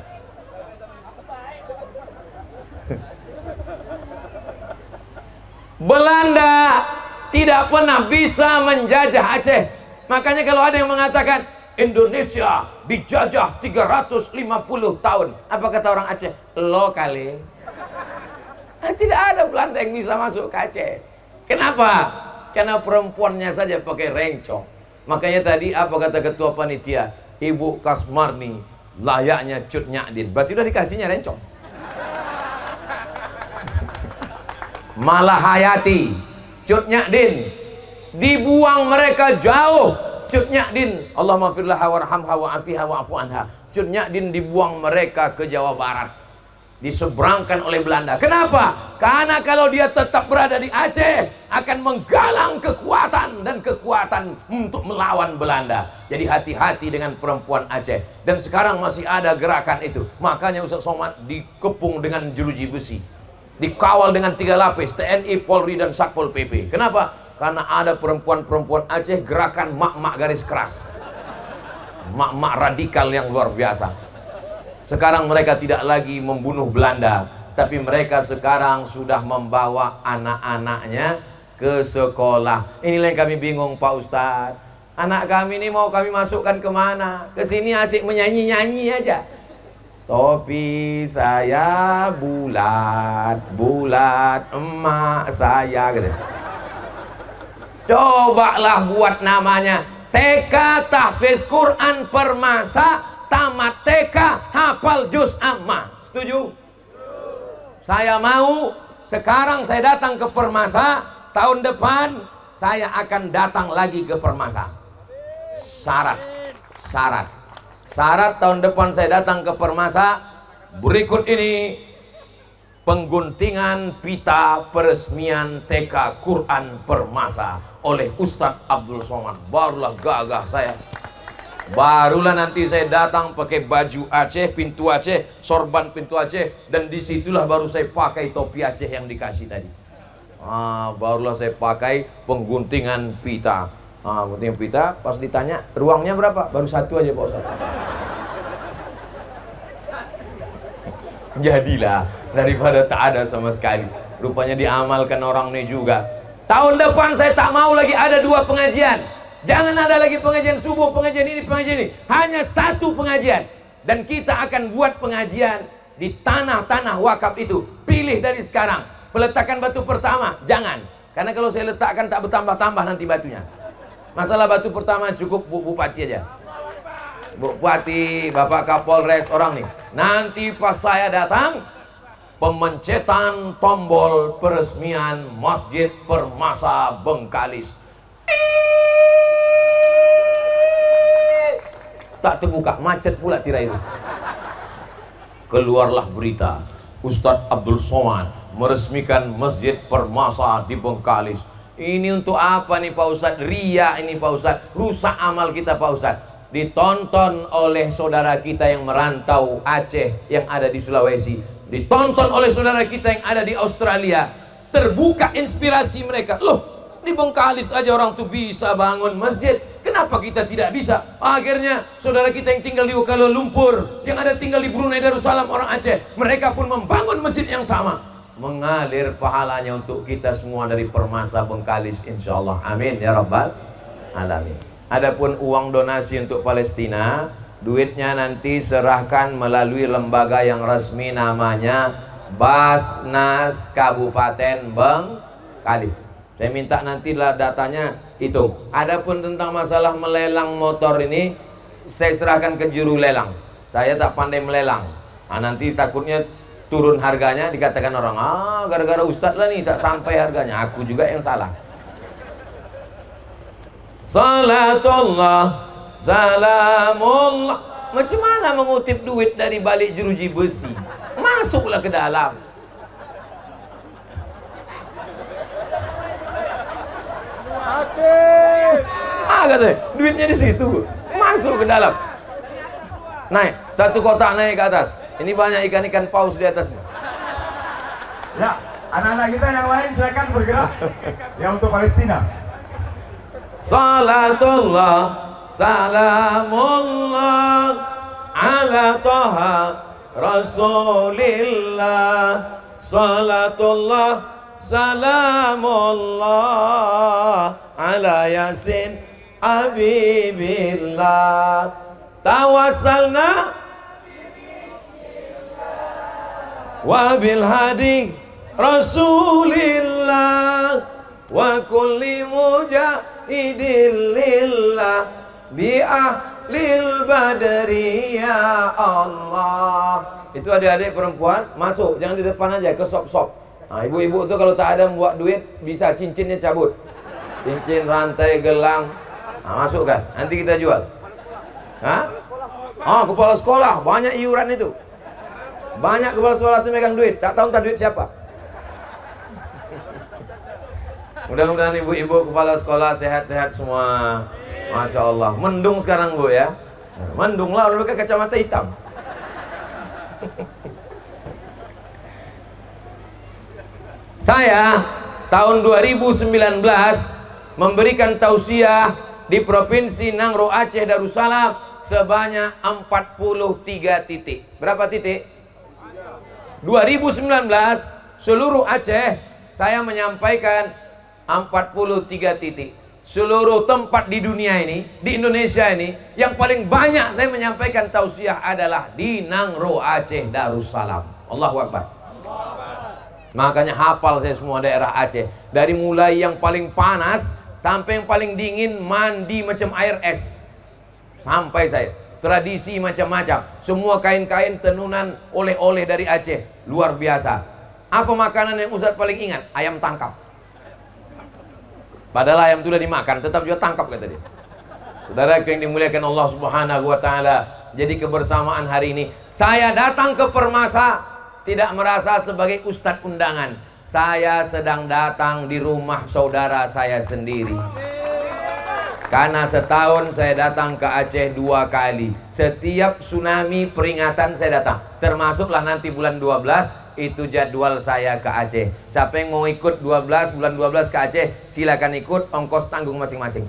Belanda tidak pernah bisa menjajah Aceh. Makanya kalau ada yang mengatakan Indonesia dijajah 350 tahun, apa kata orang Aceh? Lo kali. Tidak ada Belanda yang bisa masuk ke Aceh. Kenapa? Karena perempuannya saja pakai rencong. Makanya tadi apa kata ketua panitia? Ibu Kasmarni layaknya Cut Nyadin. Berarti udah dikasihnya rencong. Malahayati, Cut Nyadin, dibuang mereka jauh. Cut Nyadin, Allahumma firlaha warhamha wa'afiha wa'afu anha. Cut Nyadin dibuang mereka ke Jawa Barat, diseberangkan oleh Belanda. Kenapa? Karena kalau dia tetap berada di Aceh akan menggalang kekuatan dan kekuatan untuk melawan Belanda. Jadi hati-hati dengan perempuan Aceh. Dan sekarang masih ada gerakan itu. Makanya Ustaz Somad dikepung dengan jeruji besi. dikawal dengan 3 lapis TNI, Polri, dan Satpol PP. Kenapa? Karena ada perempuan-perempuan Aceh gerakan mak-mak garis keras, mak-mak radikal yang luar biasa. Sekarang mereka tidak lagi membunuh Belanda, tapi mereka sekarang sudah membawa anak-anaknya ke sekolah. Inilah yang kami bingung, Pak Ustadz. Anak kami ini mau kami masukkan kemana? Kesini asik menyanyi-nyanyi aja. Topi saya bulat, bulat emak saya gitu. Cobalah buat namanya TK tahfiz Quran Permasa, tamat TK hafal juz amma. Setuju? Saya mau. Sekarang saya datang ke Permasa, tahun depan saya akan datang lagi ke Permasa. Syarat tahun depan saya datang ke Permasa. Berikut ini pengguntingan pita peresmian TK Quran Permasa oleh Ustadz Abdul Somad. Barulah gagah saya. Barulah nanti saya datang pakai baju Aceh, pintu Aceh, sorban pintu Aceh, dan disitulah baru saya pakai topi Aceh yang dikasih tadi. Barulah saya pakai pengguntingan pita. Gunting pita, pas ditanya ruangnya berapa? Baru 1 aja Pak Ustadz. Jadilah daripada tak ada sama sekali. Rupanya diamalkan orang ini juga. Tahun depan saya tak mau lagi ada 2 pengajian. Jangan ada lagi pengajian subuh, pengajian ini, pengajian ini. Hanya 1 pengajian. Dan kita akan buat pengajian di tanah-tanah wakaf itu. Pilih dari sekarang. Peletakan batu pertama, jangan. Karena kalau saya letakkan tak bertambah-tambah nanti batunya. Masalah batu pertama cukup Bu Bupati aja. Bu Bupati, Bapak Kapolres, orang nih. Nanti pas saya datang, pemencetan tombol peresmian Masjid Permasa Bengkalis. Tak terbuka, macet pula tirai itu. Keluarlah berita, Ustadz Abdul Somad meresmikan Masjid Permasa di Bengkalis. Ini untuk apa nih Pak Ustadz? Ria ini Pak Ustadz, rusak amal kita Pak Ustadz. Ditonton oleh saudara kita yang merantau Aceh yang ada di Sulawesi, ditonton oleh saudara kita yang ada di Australia. Terbuka inspirasi mereka. Loh, di Bengkalis aja orang tuh bisa bangun masjid, kenapa kita tidak bisa? Akhirnya saudara kita yang tinggal di Kuala Lumpur, yang ada tinggal di Brunei Darussalam, orang Aceh, mereka pun membangun masjid yang sama. Mengalir pahalanya untuk kita semua dari Permasa Bengkalis, insya Allah. Amin ya rabbal alamin. Adapun uang donasi untuk Palestina, duitnya nanti serahkan melalui lembaga yang resmi, namanya Basnas Kabupaten Bengkalis. Saya minta nantilah datanya hitung. Adapun tentang masalah melelang motor ini, saya serahkan ke juru lelang. Saya tak pandai melelang. Nanti takutnya turun harganya, dikatakan orang, gara-gara Ustadz lah nih tak sampai harganya. Aku juga yang salah. Salatullah, salamullah. Macam mana mengutip duit dari balik jeruji besi? Masuklah ke dalam. Katanya, duitnya di situ. Masuk ke dalam. Naik, 1 kotak naik ke atas. Ini banyak ikan-ikan paus di atasnya. Ya, anak-anak kita yang lain silakan bergerak. Ya, untuk Palestina. Salatullah, salamullah ala Taha Rasulillah. Salatullah, salamullah ala Yasin Habibillah. Tawassalna wabil hadi Rasulillah wa kulli mujahidin lillah bi ahlil badri ya Allah. Itu adik-adik perempuan masuk, jangan di depan aja, ke shop-shop. Ibu-ibu tuh kalau tak ada buat duit bisa cincinnya cabut, cincin, rantai, gelang. Masuk kan, nanti kita jual. Kepala sekolah banyak iuran itu. Banyak kepala sekolah itu megang duit, tak tahu entah duit siapa. Mudah-mudahan ibu-ibu kepala sekolah sehat-sehat semua. Masya Allah. Mendung sekarang Bu ya. Mendung lah, orang pakai kacamata hitam. Saya tahun 2019 memberikan tausiah di Provinsi Nangro Aceh Darussalam sebanyak 43 titik. Berapa titik? 2019 seluruh Aceh saya menyampaikan 43 titik. Seluruh tempat di dunia ini, di Indonesia ini, yang paling banyak saya menyampaikan tausiah adalah di Nangro Aceh Darussalam. Allahu Akbar. Makanya hafal saya semua daerah Aceh. Dari mulai yang paling panas sampai yang paling dingin, mandi macam air es. Sampai saya. Tradisi macam-macam. Semua kain-kain, tenunan, oleh-oleh dari Aceh. Luar biasa. Apa makanan yang Ustaz paling ingat? Ayam tangkap. Padahal ayam itu sudah dimakan, tetap juga tangkap kata dia. Saudara yang dimuliakan Allah Subhanahu wa Ta'ala, jadi kebersamaan hari ini saya datang ke Permasa tidak merasa sebagai ustadz undangan. Saya sedang datang di rumah saudara saya sendiri. Karena setahun saya datang ke Aceh 2 kali. Setiap tsunami peringatan saya datang. Termasuklah nanti bulan 12 itu jadwal saya ke Aceh. Siapa yang mau ikut bulan 12 ke Aceh, silakan ikut, ongkos tanggung masing-masing.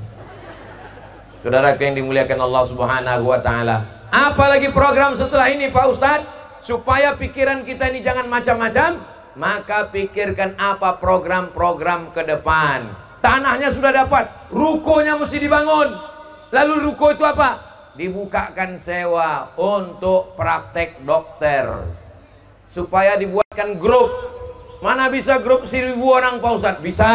Saudara yang dimuliakan Allah Subhanahu wa Ta'ala. Apalagi program setelah ini Pak Ustadz, supaya pikiran kita ini jangan macam-macam, maka pikirkan apa program-program ke depan. Tanahnya sudah dapat, rukonya mesti dibangun. Lalu ruko itu apa? Dibukakan sewa untuk praktek dokter. Supaya dibuatkan grup. Mana bisa grup 1000 orang Pak Ustadz? Bisa,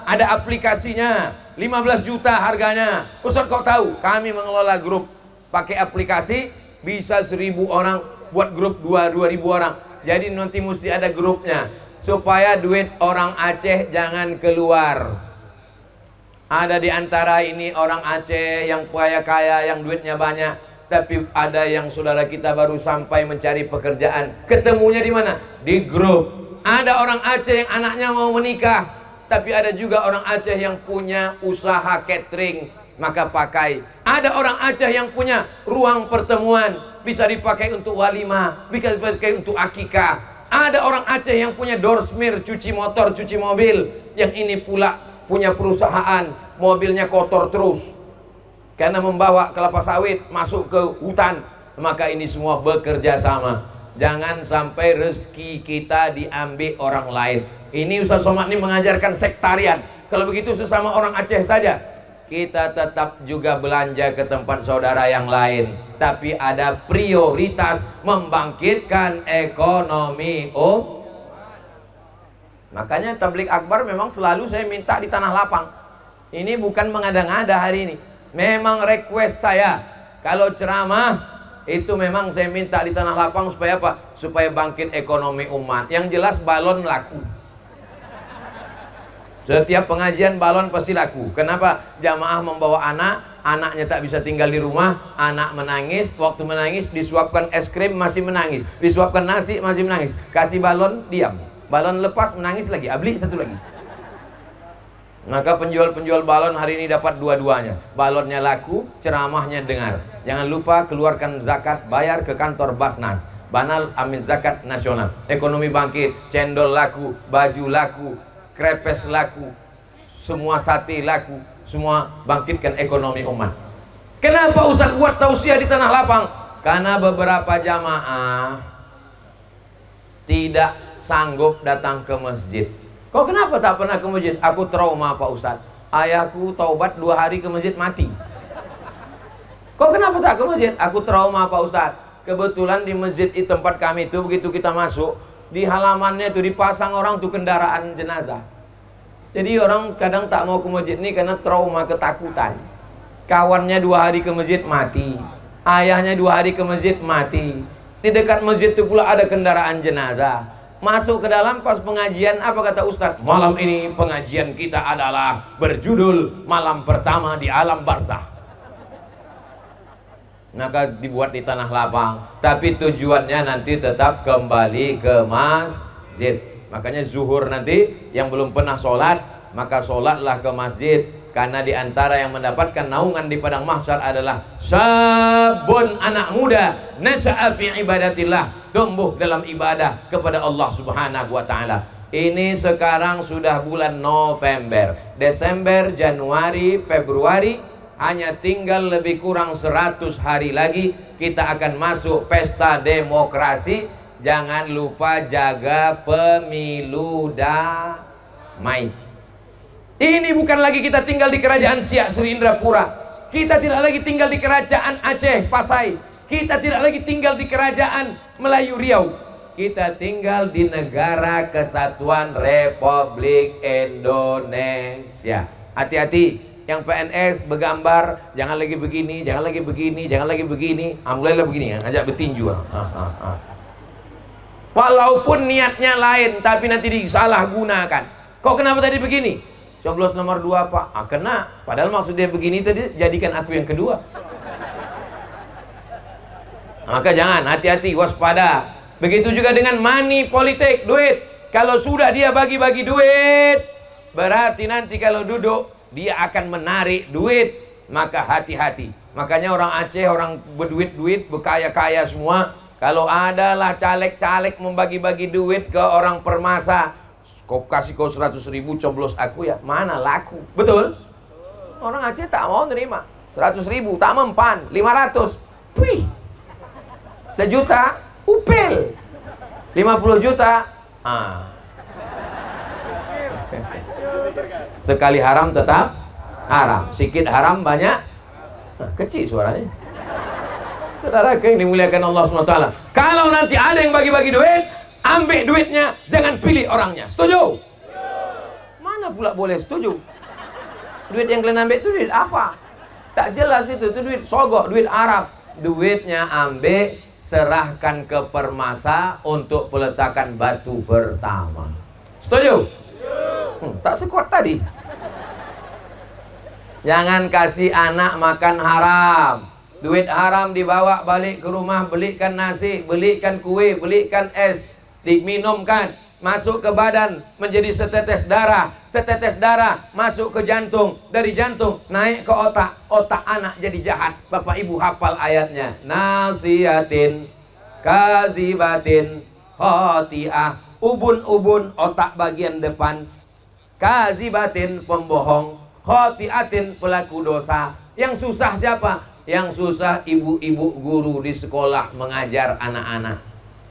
ada aplikasinya, 15 juta harganya. Ustadz kok tahu? Kami mengelola grup. Pakai aplikasi, bisa 1000 orang, buat grup 2000 orang. Jadi nanti mesti ada grupnya. Supaya duit orang Aceh jangan keluar. Ada di antara ini orang Aceh yang kaya-kaya, yang duitnya banyak. Tapi ada yang saudara kita baru sampai mencari pekerjaan. Ketemunya di mana? Di grup. Ada orang Aceh yang anaknya mau menikah. Tapi ada juga orang Aceh yang punya usaha catering. Maka pakai. Ada orang Aceh yang punya ruang pertemuan. Bisa dipakai untuk walimah. Bisa dipakai untuk akikah. Ada orang Aceh yang punya doorsmir, cuci motor, cuci mobil. Yang ini pula punya perusahaan, mobilnya kotor terus karena membawa kelapa sawit masuk ke hutan. Maka ini semua bekerja sama. Jangan sampai rezeki kita diambil orang lain. Ini Ustaz Somad ini mengajarkan sektarian. Kalau begitu sesama orang Aceh saja, kita tetap juga belanja ke tempat saudara yang lain. Tapi ada prioritas membangkitkan ekonomi. Makanya tablik akbar memang selalu saya minta di tanah lapang. Ini bukan mengada-ngada hari ini. Memang request saya. Kalau ceramah itu memang saya minta di tanah lapang supaya apa? Supaya bangkit ekonomi umat. Yang jelas balon laku. Setiap pengajian balon pasti laku. Kenapa? Jamaah membawa anak, anaknya tak bisa tinggal di rumah, anak menangis, waktu menangis disuapkan es krim masih menangis, disuapkan nasi masih menangis. Kasih balon diam. Balon lepas menangis lagi, beli satu lagi. Maka penjual-penjual balon hari ini dapat dua-duanya. Balonnya laku, ceramahnya dengar. Jangan lupa keluarkan zakat, bayar ke kantor Basnas. Banal Amin Zakat Nasional. Ekonomi bangkit, cendol laku, baju laku, krepes laku, semua sate laku, semua bangkitkan ekonomi umat. Kenapa Ustaz buat tausiah di tanah lapang? Karena beberapa jamaah tidak sanggup datang ke masjid. Kau kenapa tak pernah ke masjid? Aku trauma Pak Ustadz. Ayahku taubat 2 hari ke masjid mati. Kau kenapa tak ke masjid? Aku trauma Pak Ustadz. Kebetulan di masjid di tempat kami itu begitu kita masuk, di halamannya itu dipasang orang tuh kendaraan jenazah. Jadi orang kadang tak mau ke masjid ini karena trauma, ketakutan. Kawannya 2 hari ke masjid mati. Ayahnya 2 hari ke masjid mati. Di dekat masjid itu pula ada kendaraan jenazah. Masuk ke dalam pas pengajian, apa kata Ustadz? Malam ini pengajian kita adalah berjudul Malam Pertama di Alam Barzah. Maka dibuat di tanah lapang. Tapi tujuannya nanti tetap kembali ke masjid. Makanya zuhur nanti yang belum pernah sholat, maka sholatlah ke masjid. Karena di antara yang mendapatkan naungan di padang mahsyar adalah sabun, anak muda nasya'a fi ibadatillah, tumbuh dalam ibadah kepada Allah Subhanahu wa Ta'ala. Ini sekarang sudah bulan November, Desember, Januari, Februari, hanya tinggal lebih kurang 100 hari lagi kita akan masuk pesta demokrasi. Jangan lupa jaga pemilu damai. Ini bukan lagi kita tinggal di kerajaan Siak Sri Indrapura. Kita tidak lagi tinggal di kerajaan Aceh Pasai. Kita tidak lagi tinggal di kerajaan Melayu Riau. Kita tinggal di Negara Kesatuan Republik Indonesia. Hati-hati, yang PNS bergambar, jangan lagi begini, jangan lagi begini, jangan lagi begini. Mulailah begini, ngajak bertinju. Walaupun niatnya lain, tapi nanti disalahgunakan. Kok kenapa tadi begini? Coblos nomor 2 Pak. Kena. Padahal maksud dia begini tadi, jadikan aku yang kedua. Maka jangan, hati-hati, waspada. Begitu juga dengan money politik, duit. Kalau sudah dia bagi-bagi duit, berarti nanti kalau duduk dia akan menarik duit. Maka hati-hati. Makanya orang Aceh, orang berduit-duit, berkaya-kaya semua, kalau adalah caleg-caleg membagi-bagi duit ke orang permasa, kau kasih kau 100.000 coblos aku ya, mana laku? Betul? Orang Aceh tak mau nerima. 100.000 tak mempan. 500, wih, 1 juta upil, 50 juta sekali haram tetap haram, sikit haram banyak kecil suaranya. Saudara yang dimuliakan Allah SWT, kalau nanti ada yang bagi-bagi duit, ambil duitnya, jangan pilih orangnya. Setuju? Mana pula boleh setuju? Duit yang kalian ambil itu duit apa? Tak jelas itu duit sogok, duit Arab. Duitnya ambil, serahkan ke permasa untuk peletakan batu pertama. Setuju? Tak sekuat tadi. Jangan kasih anak makan haram. Duit haram dibawa balik ke rumah, belikan nasi, belikan kue, belikan es, diminumkan, masuk ke badan menjadi setetes darah. Setetes darah masuk ke jantung, dari jantung naik ke otak, otak anak jadi jahat. Bapak ibu hafal ayatnya. Nasiatin kazibatin khotiah. Ubun-ubun otak bagian depan, kazibatin pembohong, khotiatin pelaku dosa. Yang susah siapa? Yang susah ibu-ibu guru di sekolah mengajar anak-anak.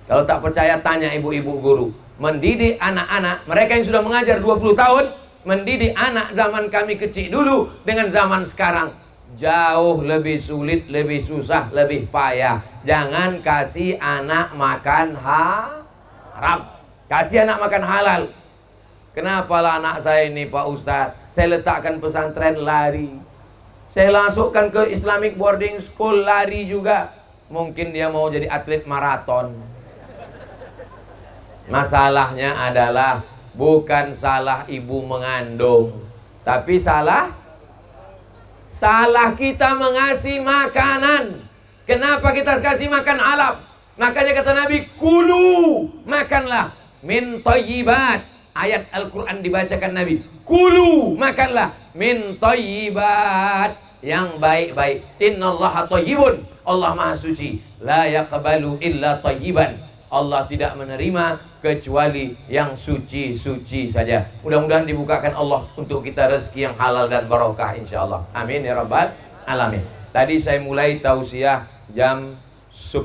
Kalau tak percaya tanya ibu-ibu guru. Mendidik anak-anak, mereka yang sudah mengajar 20 tahun, mendidik anak zaman kami kecil dulu dengan zaman sekarang jauh lebih sulit, lebih susah, lebih payah. Jangan kasih anak makan haram, kasih anak makan halal. Kenapa lah anak saya ini Pak Ustadz, saya letakkan pesantren lari, saya masukkan ke Islamic boarding school lari juga. Mungkin dia mau jadi atlet maraton. Masalahnya adalah bukan salah ibu mengandung, tapi salah kita mengasih makanan. Kenapa kita kasih makan halal? Makanya kata Nabi, kulu, makanlah min thayyibat. Ayat Al-Quran dibacakan Nabi, kulu, makanlah min thayyibat, yang baik-baik. Innallaha thayyibun, Allah maha suci, la yaqbalu illa thayyiban. Allah tidak menerima kecuali yang suci-suci saja. Mudah-mudahan dibukakan Allah untuk kita rezeki yang halal dan barokah insyaallah. Amin ya rabbal alamin. Tadi saya mulai tausiah jam 10.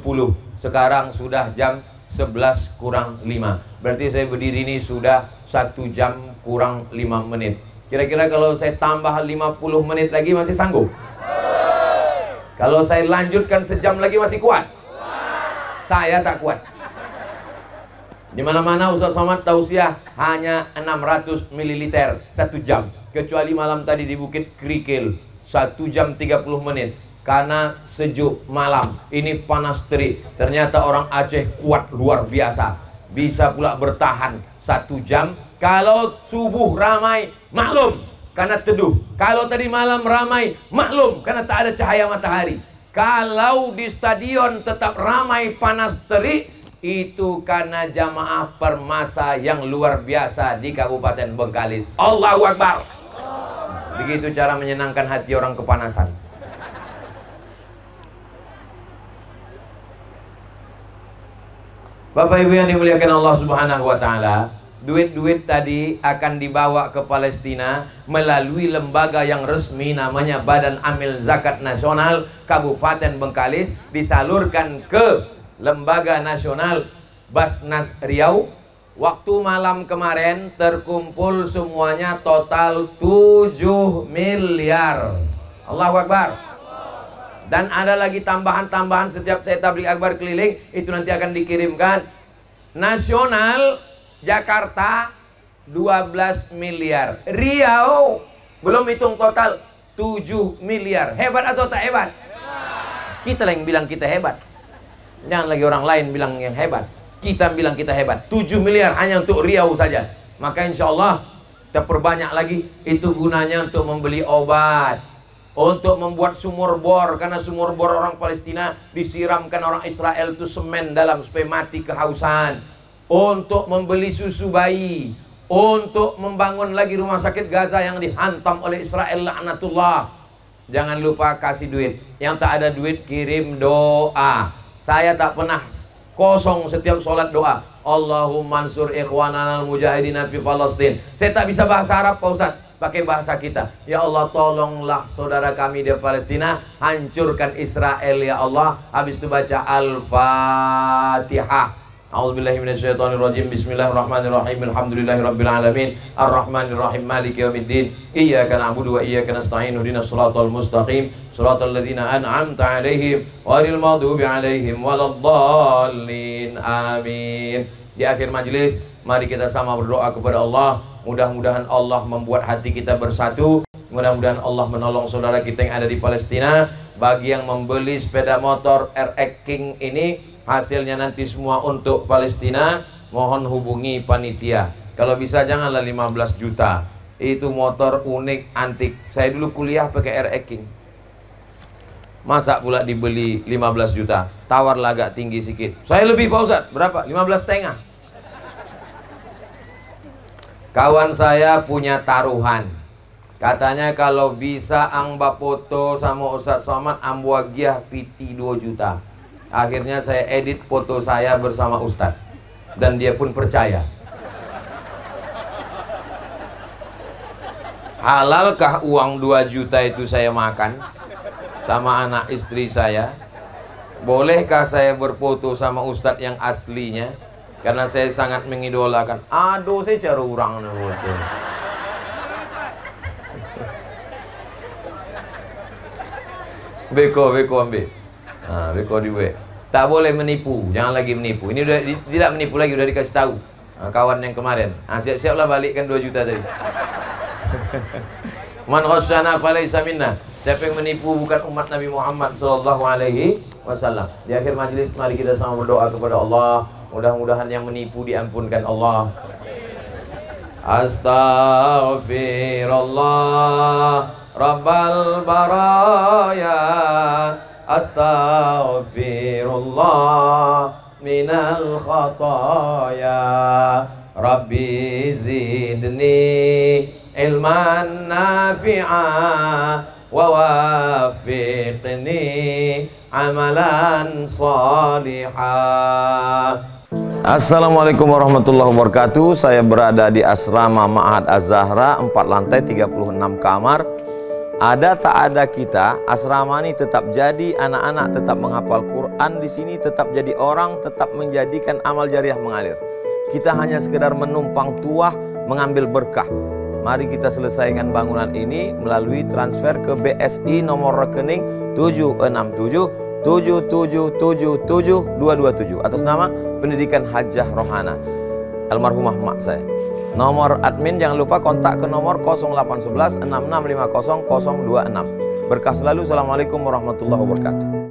Sekarang sudah jam 11 kurang 5. Berarti saya berdiri ini sudah 1 jam kurang 5 menit. Kira-kira kalau saya tambah 50 menit lagi masih sanggup? Kalau saya lanjutkan sejam lagi masih kuat? Saya tak kuat. Di mana-mana Ustaz Somad tausiah hanya 600 ml 1 jam. Kecuali malam tadi di Bukit Kerikil 1 jam 30 menit. Karena sejuk malam, ini panas terik. Ternyata orang Aceh kuat luar biasa, bisa pula bertahan 1 jam. Kalau subuh ramai, maklum, karena teduh. Kalau tadi malam ramai, maklum, karena tak ada cahaya matahari. Kalau di stadion tetap ramai panas terik, itu karena jamaah permasa yang luar biasa di Kabupaten Bengkalis. Allahu Akbar. Begitu cara menyenangkan hati orang kepanasan. Bapak Ibu yang dimuliakan Allah Subhanahu wa taala, duit-duit tadi akan dibawa ke Palestina melalui lembaga yang resmi namanya Badan Amil Zakat Nasional Kabupaten Bengkalis, disalurkan ke Lembaga Nasional Basnas Riau. Waktu malam kemarin terkumpul semuanya total 7 miliar. Allahu Akbar. Dan ada lagi tambahan-tambahan setiap saya tabligh akbar keliling, itu nanti akan dikirimkan. Nasional Jakarta 12 miliar. Riau belum hitung total 7 miliar. Hebat atau tak hebat? Kita yang bilang kita hebat. Jangan lagi orang lain bilang yang hebat. Kita bilang kita hebat. 7 miliar hanya untuk Riau saja. Maka insya Allah kita perbanyak lagi. Itu gunanya untuk membeli obat, untuk membuat sumur bor. Karena sumur bor orang Palestina disiramkan orang Israel itu semen dalam supaya mati kehausan. Untuk membeli susu bayi, untuk membangun lagi rumah sakit Gaza yang dihantam oleh Israel laknatullah. Jangan lupa kasih duit. Yang tak ada duit kirim doa. Saya tak pernah kosong setiap sholat doa. Allahumma ansur ikhwanana al-mujahidina fi Palestin. Saya tak bisa bahasa Arab Pak Ustaz, pakai bahasa kita. Ya Allah, tolonglah saudara kami di Palestina, hancurkan Israel ya Allah. Habis itu baca Al-Fatihah. A'udzubillahi minasyaitonirrajim. Bismillahirrahmanirrahim. Alhamdulillahirabbil alamin. Arrahmanirrahim. Maliki yaumiddin. Iyyaka na'budu wa iyyaka nasta'in. Ihdinas siratal mustaqim. Siratal ladzina an'amta 'alaihim ghairil maghdubi 'alaihim waladdallin. Amin. Di akhir majelis, mari kita sama berdoa kepada Allah. Mudah-mudahan Allah membuat hati kita bersatu. Mudah-mudahan Allah menolong saudara kita yang ada di Palestina. Bagi yang membeli sepeda motor RX King ini, hasilnya nanti semua untuk Palestina. Mohon hubungi panitia. Kalau bisa janganlah 15 juta. Itu motor unik, antik. Saya dulu kuliah pakai RX King. Masa pula dibeli 15 juta? Tawarlah agak tinggi sedikit. Saya lebih Pak Ustadz. Berapa? 15,5. Kawan saya punya taruhan. Katanya kalau bisa angba foto sama Ustadz Somad ambuagiah piti 2 juta. Akhirnya saya edit foto saya bersama Ustadz. Dan dia pun percaya. Halalkah uang 2 juta itu saya makan sama anak istri saya? Bolehkah saya berfoto sama Ustadz yang aslinya? Karena saya sangat mengidolakan. Aduh, saya cara orang foto. Beko ambil. Nah, beko dibuat. Tak boleh menipu, jangan lagi menipu. Ini udah tidak menipu lagi, udah dikasih tahu. Nah, kawan yang kemarin. Nah, siap-siaplah balikkan 2 juta tadi. Man ghasyana falaysa minna. Siapa yang menipu bukan umat Nabi Muhammad sallallahu alaihi wasallam. Di akhir majelis mari kita sama berdoa kepada Allah. Mudah-mudahan yang menipu diampunkan Allah. Astaghfirullah Rabbal baraya, astaghfirullah minal khataya, Rabbi zidni ilman nafi'a wa wafiqni amalan salihah. Assalamualaikum warahmatullahi wabarakatuh. Saya berada di asrama Ma'had Az-Zahra, 4 lantai 36 kamar. Ada tak ada kita, asrama ini tetap jadi, anak-anak tetap menghafal Quran di sini, tetap jadi orang, tetap menjadikan amal jariah mengalir. Kita hanya sekedar menumpang tuah, mengambil berkah. Mari kita selesaikan bangunan ini melalui transfer ke BSI nomor rekening 76777772227 atas nama Pendidikan Hajah Rohana, almarhumah mak saya. Nomor admin jangan lupa kontak ke nomor 0811 6650 026. Berkah selalu. Assalamualaikum warahmatullahi wabarakatuh.